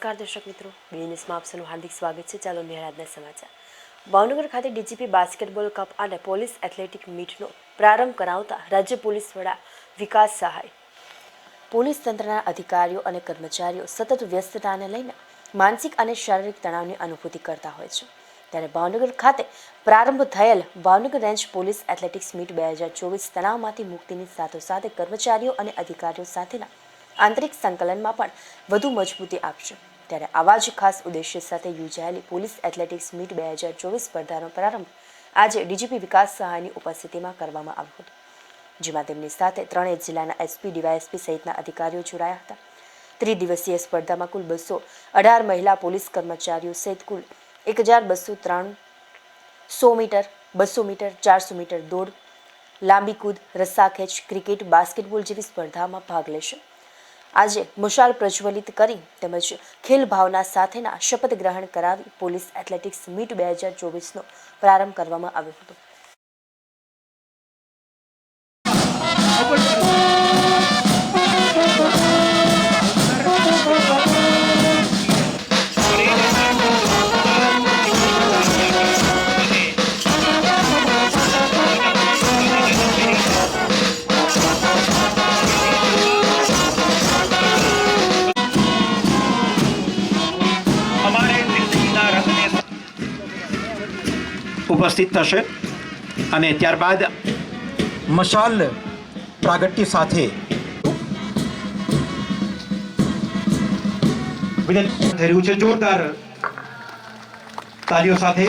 નમસ્કાર દર્શક મિત્રો, બીએનએસમાં આપનું હાર્દિક સ્વાગત છે। ચાલો નિહાળના સમાચાર। ભાવનગર ખાતે ડીજીપી બાસ્કેટબોલ કપ અને પોલીસ એથ્લેટિક મીટનો પ્રારંભ કરાવતા રાજ્ય પોલીસ વડા વિકાસ સહાય પોલીસ તંત્રના અધિકારીઓ અને કર્મચારીઓ સતત વ્યસ્તતાને લઈને માનસિક અને શારીરિક તણાવની અનુભૂતિ કરતા હોય છે। ત્યારે ભાવનગર ખાતે પ્રારંભ થયેલ Bhavnagar range police athletics meet 2024 તણાવમાંથી મુક્તિની સાથોસાથ કર્મચારીઓ અને અધિકારીઓ સાથેના આંતરિક સંકલનમાં પણ વધુ મજબૂતી આપશે। ત્યારે આવા જ ખાસ ઉદ્દેશ્ય સાથે યોજાયેલી પોલીસ એથ્લેટિક્સ મીટ 2024 સ્પર્ધાનો પ્રારંભ આજે ડીજીપી વિકાસ સહાયની ઉપસ્થિતિમાં કરવામાં આવ્યો હતો, જેમાં તેમની સાથે ત્રણેય જિલ્લાના એસપી, ડીવાયએસપી સહિતના અધિકારીઓ જોડાયા હતા। ત્રિદિવસીય સ્પર્ધામાં કુલ 218 મહિલા પોલીસ કર્મચારીઓ સહિત કુલ 1203 100 મીટર, 200 મીટર, 400 મીટર દોડ, લાંબી કૂદ, રસ્સાખેંચ, ક્રિકેટ, બાસ્કેટબોલ જેવી સ્પર્ધામાં ભાગ લેશે। આજે મશાલ પ્રજ્વલિત કરી તેમજ ખેલ ભાવના સાથેના શપથ ગ્રહણ કરાવી પોલીસ એથ્લેટિક્સ મીટ 2024નો પ્રારંભ કરવામાં આવ્યો હતો। ઉપસ્થિત થશે અને ત્યારબાદ મશાલ પ્રાગટ્ય સાથે થઈ રહ્યું છે। જોરદાર તાળીઓ સાથે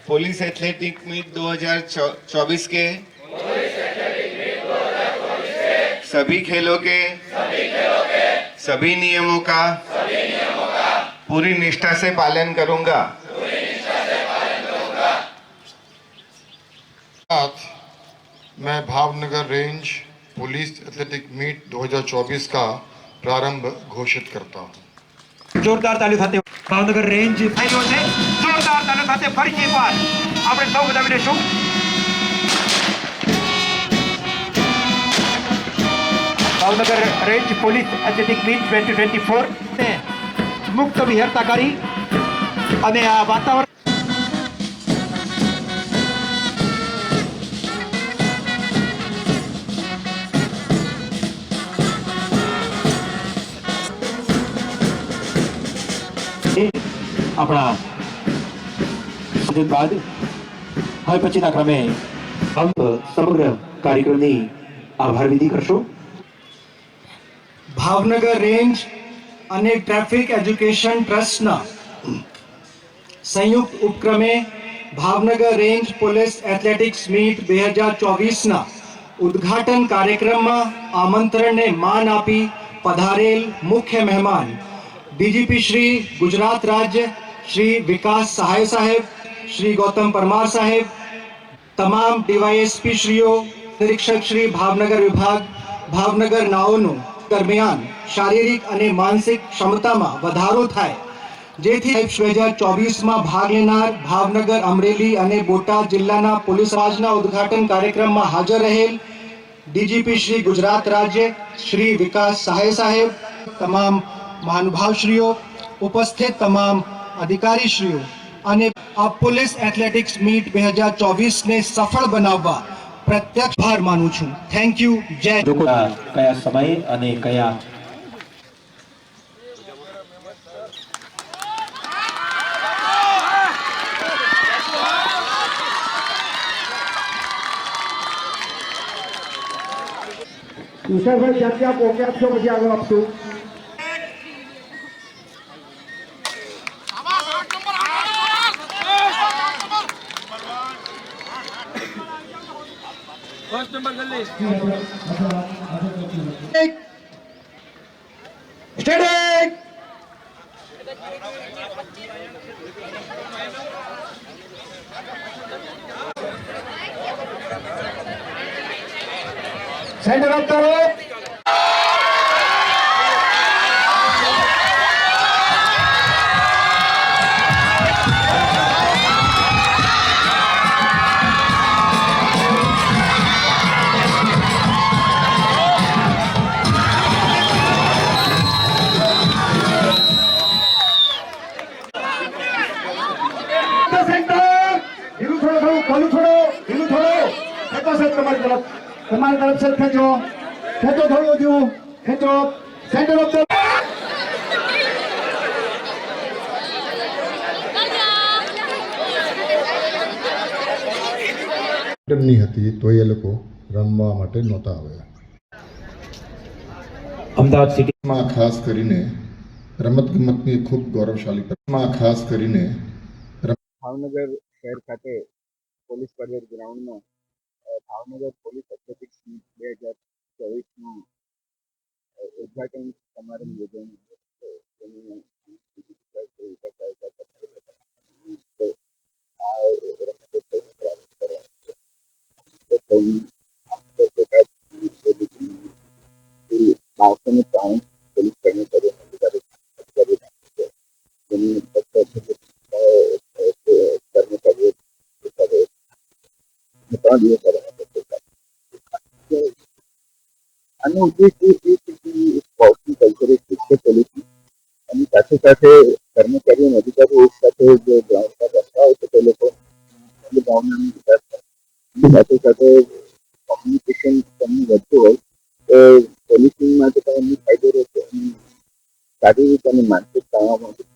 पुलिस एथलेटिक मीट 2024 के सभी खेलों के सभी नियमों का पूरी निष्ठा से पालन करूंगा। मैं Bhavnagar range police athletic meet 2024 का प्रारंभ घोषित करता हूँ। જોરદાર તાળીઓ સાથે ભાવનગર રેન્જ થઈ રહ્યો છે। જોરદાર તાળીઓ સાથે ફરીથી એકવાર આપણે સૌ વધાવી લઈશું। Bhavnagar range police athletic meet 2024 ને મુક્ત વિહરતા કરી અને આ વાતાવરણ આપણા સૂચન બાદ હવે પછીના ક્રમે સમગ્ર કાર્યક્રમની આભાર વિધિ કરશો। ભાવનગર રેન્જ અને ટ્રાફિક એજ્યુકેશન ટ્રસ્ટના સંયુક્ત ઉપક્રમે Bhavnagar range police athletics meet 2024ના ઉદ્ઘાટન કાર્યક્રમમાં આમંત્રણને માન આપી પધારેલ મુખ્ય મહેમાન ડીજીપી શ્રી ગુજરાત રાજ્ય શ્રી વિકાસ સહાય સાહેબ, શ્રી ગૌતમ પરમાર સાહેબ, તમામ ડીવાયએસપી શ્રીઓ, નિરીક્ષક શ્રી ભાવનગર વિભાગ, ભાવનગર નાઓનું દરમિયાન શારીરિક અને માનસિક ક્ષમતામાં વધારો થાય જેથી 2024માં ભાગ લેનાર ભાવનગર, અમરેલી અને બોટાદ જિલ્લાના પોલીસ સમાજના ઉદ્ઘાટન કાર્યક્રમમાં હાજર રહેલ ડીજીપી શ્રી ગુજરાત રાજ્ય શ્રી વિકાસ સહાય સાહેબ, તમામ મહાનુભાવશ્રીઓ, ઉપસ્થિત તમામ અધિકારીશ્રીઓ અને આ પોલીસ એથ્લેટિક્સ મીટ 2024ને સફળ બનાવવા પ્રત્યક્ષ આભાર માનું છું। Thank you. જય। કયા સમય અને કયા તુષારભાઈ ત્યાંથી આપ ઓકે આપશો પછી આગળ આપશું। સેન્ટર અપ કરો। ખેંચો સાહેબ તમારી તરફ સાહેબ ખેંચો થોડું વધુ ખેંચો સેન્ટર ઓફ ધ ની હતી તો એ લોકો રમવા માટે નહોતા આવ્યા. અમદાવાદ સિટીમાં ખાસ કરીને રમતગમતની ખૂબ ગૌરવશાળી ખાસ કરીને ભાવનગર શહેર ખાતે પોલીસ પરેડ ગ્રાઉન્ડમાં ભાવનગર પોલીસ એથ્લેટિક્સ મીટ 2024નું ઉદ્ઘાટન સમારંભ યોજાયો હતો. તેનું બાળકોને પ્રાણ પોલીસ કર્મચારીઓ આનો ઉદ્દેશ એ છે કે સ્પોર્ટ્સનું કલ્ચર એક શિક્ષક પોલીસનું અને સાથે સાથે કર્મચારીઓ અને અધિકારીઓ એક સાથે જો ગ્રાઉન્ડ પર રમતા હોય તો તે લોકો ભાવનાનો વિકાસ થાય. સાથે સાથે કોમ્યુનિકેશન તમને વધતું હોય તો પોલીસિંગ માટે તમને ફાયદો રહેશે અને શારીરિક અને માનસિક તણાવમાંથી